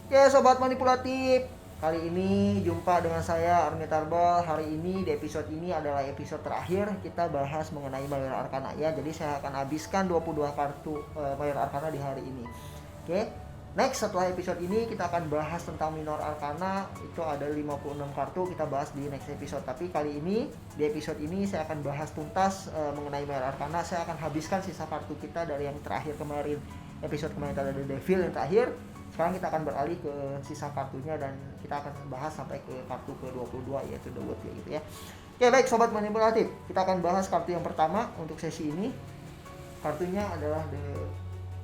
Oke sobat manipulatif, kali ini jumpa dengan saya Army Tarbal. Hari ini di episode ini adalah episode terakhir kita bahas mengenai Major Arcana ya. Jadi saya akan habiskan 22 kartu Major Arcana di hari ini. Oke. Next setelah episode ini kita akan bahas tentang Minor Arcana. Itu ada 56 kartu, kita bahas di next episode. Tapi kali ini di episode ini saya akan bahas tuntas mengenai Major Arcana. Saya akan habiskan sisa kartu kita dari yang terakhir kemarin. Episode kemarin ada The Devil yang terakhir. Sekarang kita akan beralih ke sisa kartunya dan kita akan bahas sampai ke kartu ke-22 yaitu The Wood gitu ya. Oke, baik sobat manipulatif, kita akan bahas kartu yang pertama untuk sesi ini. Kartunya adalah The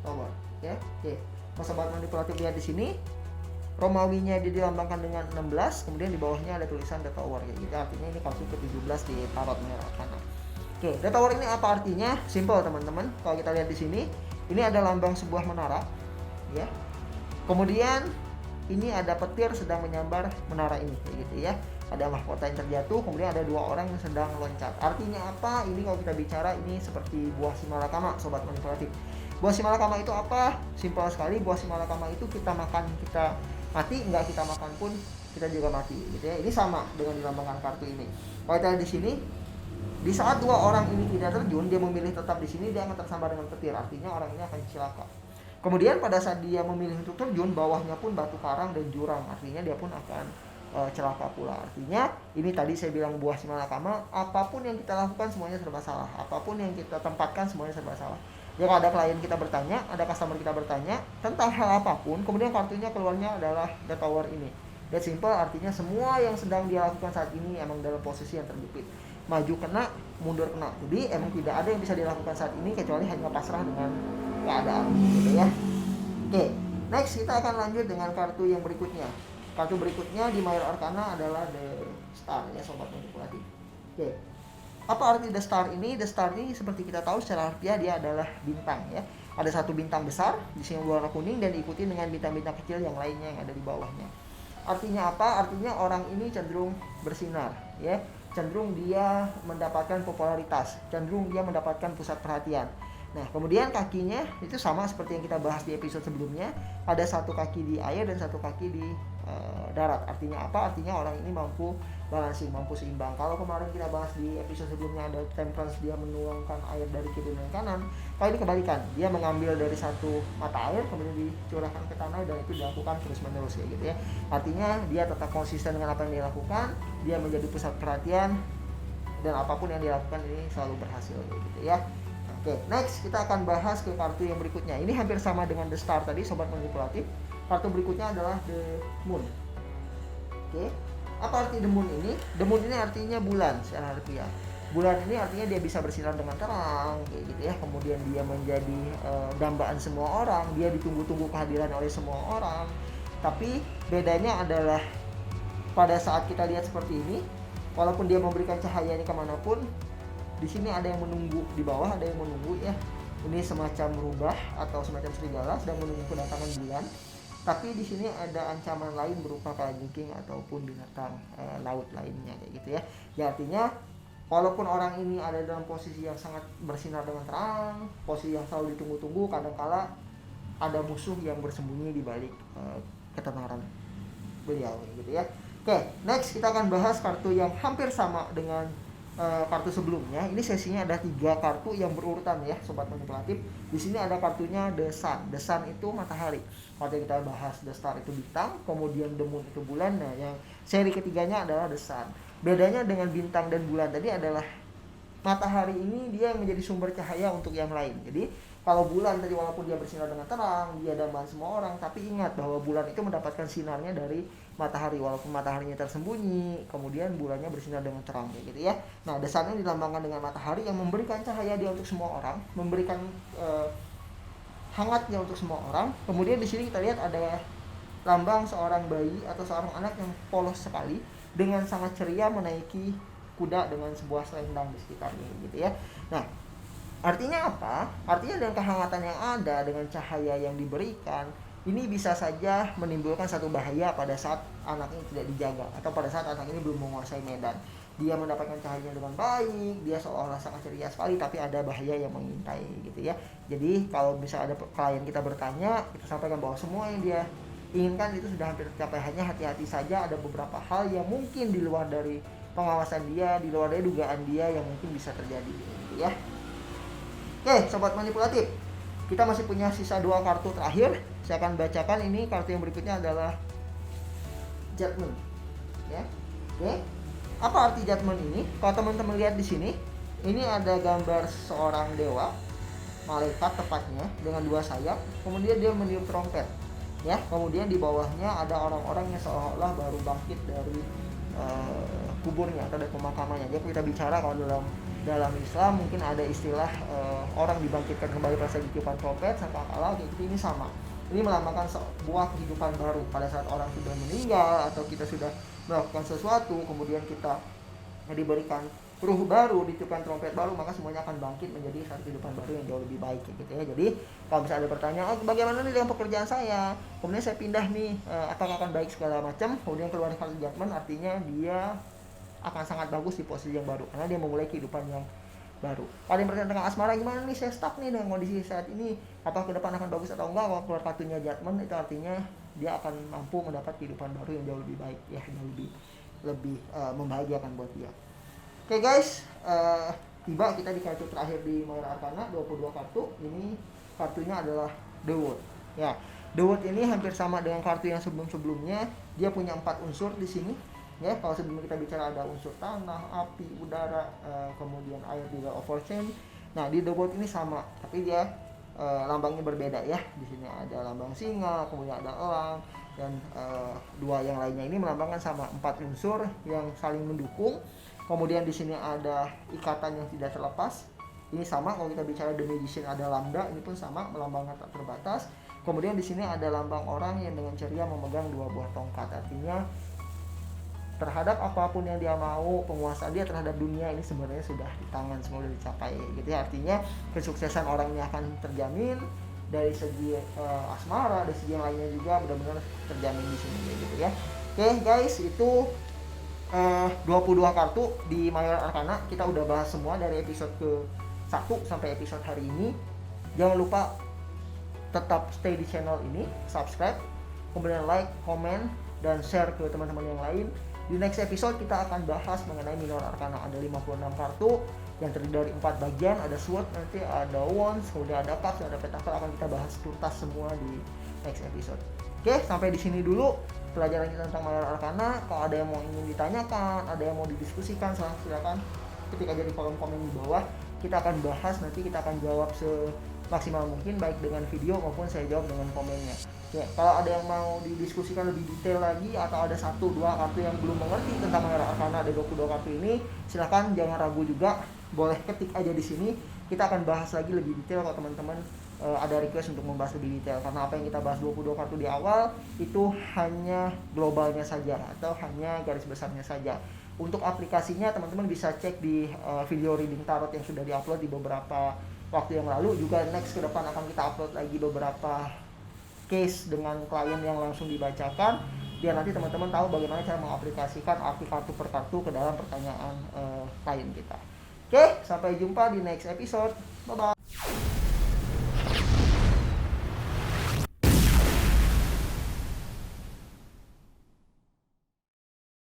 Tower ya. Oke. Sobat manipulatif lihat di sini. Romawinya dia dilambangkan dengan 16, kemudian di bawahnya ada tulisan The Tower ya. Jadi artinya ini kartu ke-17 di Tarot Major Arcana. Oke, The Tower ini apa artinya? Simple teman-teman. Kalau kita lihat di sini, ini ada lambang sebuah menara ya. Kemudian ini ada petir sedang menyambar menara ini gitu ya. Ada mahkota yang terjatuh, kemudian ada dua orang yang sedang loncat. Artinya apa? Ini kalau kita bicara ini seperti buah simalakama sobat manipulatif. Buah simalakama itu apa? Simpel sekali, buah simalakama itu kita makan kita mati, enggak kita makan pun kita juga mati gitu ya. Ini sama dengan dilambangkan kartu ini. Kalau kita lihat di sini, di saat dua orang ini tidak terjun, dia memilih tetap di sini, dia akan tersambar dengan petir. Artinya orang ini akan celaka. Kemudian pada saat dia memilih untuk terjun, bawahnya pun batu karang dan jurang. Artinya dia pun akan celaka pula. Artinya ini tadi saya bilang buah simalakama, apapun yang kita lakukan semuanya serba salah. Apapun yang kita tempatkan semuanya serba salah. Jika ada klien kita bertanya, ada customer kita bertanya tentang hal apapun, kemudian kartunya keluarnya adalah The Tower ini. That simple, artinya semua yang sedang dia lakukan saat ini emang dalam posisi yang terjepit. Maju kena, mundur kena. Jadi emang tidak ada yang bisa dilakukan saat ini kecuali hanya pasrah dengan keadaan gitu ya. Oke, next kita akan lanjut dengan kartu yang berikutnya. Kartu berikutnya di Major Arcana adalah The Star ya sobat manipulatif. Oke. Apa arti The Star ini? The Star ini seperti kita tahu secara harfiah dia adalah bintang ya. Ada satu bintang besar di sini warna kuning dan diikuti dengan bintang-bintang kecil yang lainnya yang ada di bawahnya. Artinya apa? Artinya orang ini cenderung bersinar ya. Cenderung dia mendapatkan popularitas, cenderung dia mendapatkan pusat perhatian. Nah, kemudian kakinya itu sama seperti yang kita bahas di episode sebelumnya. Ada satu kaki di air dan satu kaki di darat. Artinya apa? Artinya orang ini mampu balancing, mampu seimbang. Kalau kemarin kita bahas di episode sebelumnya ada temperance, dia menuangkan air dari kiri dan kanan. Kalau ini kebalikan, dia mengambil dari satu mata air kemudian dicurahkan ke tanah dan itu dilakukan terus-menerus ya gitu ya. Artinya dia tetap konsisten dengan apa yang dia lakukan, dia menjadi pusat perhatian dan apapun yang dia lakukan ini selalu berhasil gitu ya. Oke, next kita akan bahas ke kartu yang berikutnya. Ini hampir sama dengan The Star tadi sobat manipulatif. Kartu berikutnya adalah The Moon. Oke. Apa arti The Moon ini? The Moon ini artinya bulan secara harfiah. Bulan ini artinya dia bisa bersinar dengan terang kayak gitu ya. Kemudian dia menjadi dambaan semua orang, dia ditunggu-tunggu kehadiran oleh semua orang. Tapi bedanya adalah pada saat kita lihat seperti ini, walaupun dia memberikan cahayanya kemanapun, di sini ada yang menunggu, di bawah ada yang menunggu ya. Ini semacam rubah atau semacam serigala sedang menunggu kedatangan bulan. Tapi di sini ada ancaman lain berupa kalajengking ataupun binatang laut lainnya kayak gitu ya. Ya artinya walaupun orang ini ada dalam posisi yang sangat bersinar dengan terang, posisi yang selalu ditunggu-tunggu, kadangkala ada musuh yang bersembunyi di balik ketenaran beliau gitu ya. Oke, next kita akan bahas kartu yang hampir sama dengan kartu sebelumnya. Ini sesinya ada 3 kartu yang berurutan ya sobat manipulatif. Di sini ada kartunya The Sun. The Sun itu matahari. Kalau kita bahas The Star itu bintang, kemudian The Moon itu bulan. Nah, yang seri ketiganya adalah The Sun. Bedanya dengan bintang dan bulan tadi adalah matahari ini dia yang menjadi sumber cahaya untuk yang lain. Jadi kalau bulan tadi walaupun dia bersinar dengan terang, dia dambaan semua orang, tapi ingat bahwa bulan itu mendapatkan sinarnya dari matahari. Walaupun mataharinya tersembunyi, kemudian bulannya bersinar dengan terang gitu ya. Nah, The Sun ini dilambangkan dengan matahari yang memberikan cahaya dia untuk semua orang, memberikan hangatnya untuk semua orang. Kemudian di sini kita lihat ada lambang seorang bayi atau seorang anak yang polos sekali dengan sangat ceria menaiki kuda dengan sebuah selendang di sekitarnya gitu ya. Nah, artinya apa? Artinya dengan kehangatan yang ada, dengan cahaya yang diberikan, ini bisa saja menimbulkan satu bahaya pada saat anak ini tidak dijaga atau pada saat anak ini belum menguasai medan. Dia mendapatkan cahayanya dengan baik, dia seolah-olah sangat ceria sekali, tapi ada bahaya yang mengintai gitu ya. Jadi kalau bisa ada klien kita bertanya, kita sampaikan bahwa semua yang dia inginkan itu sudah hampir tercapai. Hanya hati-hati saja, ada beberapa hal yang mungkin di luar dari pengawasan dia, di luar dari dugaan dia yang mungkin bisa terjadi gitu ya. Oke, sobat manipulatif, kita masih punya sisa 2 kartu terakhir. Saya akan bacakan ini. Kartu yang berikutnya adalah Judgment ya. Oke, apa arti Judgment ini? Kalau teman-teman lihat di sini, ini ada gambar seorang dewa, malaikat tepatnya, dengan 2 sayap. Kemudian dia meniup trompet ya. Kemudian di bawahnya ada orang-orang yang seolah-olah baru bangkit dari kuburnya atau dari pemakamannya. Jadi kita bicara kalau dalam Islam mungkin ada istilah orang dibangkitkan kembali pada saat ditiupkan trompet sangkakala, gitu. Ini sama. Ini melambangkan sebuah kehidupan baru pada saat orang sudah meninggal atau kita sudah melakukan sesuatu, kemudian kita diberikan ruh baru, ditiupkan trompet baru, maka semuanya akan bangkit menjadi satu kehidupan baru yang jauh lebih baik gitu ya. Jadi kalau misalnya ada pertanyaan, bagaimana nih dengan pekerjaan saya, kemudian saya pindah nih, apakah akan baik segala macam, kemudian keluar kartu Judgment, artinya dia akan sangat bagus di posisi yang baru karena dia memulai kehidupan yang baru. Kalau yang bertanya tentang asmara, gimana nih saya stuck nih dengan kondisi saat ini, apakah ke depan akan bagus atau enggak, kalau keluar kartunya Judgment itu artinya dia akan mampu mendapat kehidupan baru yang jauh lebih baik ya, jauh lebih membahagiakan buat dia. Oke guys, tiba kita di kartu terakhir di Majora Arcana, 22 kartu. Ini kartunya adalah The Wood. Ya, The Wood ini hampir sama dengan kartu yang sebelum-sebelumnya. Dia punya 4 unsur di sini. Ya, kalau sebelum kita bicara ada unsur tanah, api, udara, kemudian air juga overchain. Nah, di The Wood ini sama, tapi dia lambangnya berbeda ya. Di sini ada lambang singa, kemudian ada elang, dan 2 yang lainnya ini melambangkan sama 4 unsur yang saling mendukung. Kemudian di sini ada ikatan yang tidak terlepas. Ini sama kalau kita bicara The Magician, ada lambda, ini pun sama melambangkan tak terbatas. Kemudian di sini ada lambang orang yang dengan ceria memegang 2 buah tongkat. Artinya terhadap apapun yang dia mau, penguasaan dia terhadap dunia ini sebenarnya sudah di tangan, semua sudah dicapai gitu ya. Artinya kesuksesan orang ini akan terjamin dari segi asmara, dari segi yang lainnya juga benar-benar terjamin di sini gitu ya. Oke guys, itu 22 kartu di Majora Arcana. Kita udah bahas semua dari episode ke 1 sampai episode hari ini. Jangan lupa tetap stay di channel ini, subscribe, kemudian like, comment, dan share ke teman-teman yang lain. Di next episode kita akan bahas mengenai Majora Arcana. Ada 56 kartu yang terdiri dari 4 bagian. Ada sword, nanti ada wands, kemudian ada cups, ada pentacle. Akan kita bahas tuntas semua di next episode. Oke, sampai di sini dulu pelajaran kita tentang Majora Arcana. Kalau ada yang mau ingin ditanyakan, ada yang mau didiskusikan, silakan ketik aja di kolom komen di bawah. Kita akan bahas, nanti kita akan jawab semaksimal mungkin, baik dengan video maupun saya jawab dengan komennya. Ya, kalau ada yang mau didiskusikan lebih detail lagi atau ada 1-2 kartu yang belum mengerti tentang Majora Arcana, ada 22 kartu ini, silakan jangan ragu juga, boleh ketik aja di sini. Kita akan bahas lagi lebih detail kalau teman-teman ada request untuk membahas lebih detail, karena apa yang kita bahas 22 kartu di awal itu hanya globalnya saja atau hanya garis besarnya saja. Untuk aplikasinya teman-teman bisa cek di video reading tarot yang sudah diupload di beberapa waktu yang lalu. Juga next ke depan akan kita upload lagi beberapa case dengan klien yang langsung dibacakan, biar nanti teman-teman tahu bagaimana cara mengaplikasikan arti kartu per kartu ke dalam pertanyaan klien kita. Oke, sampai jumpa di next episode. Bye bye.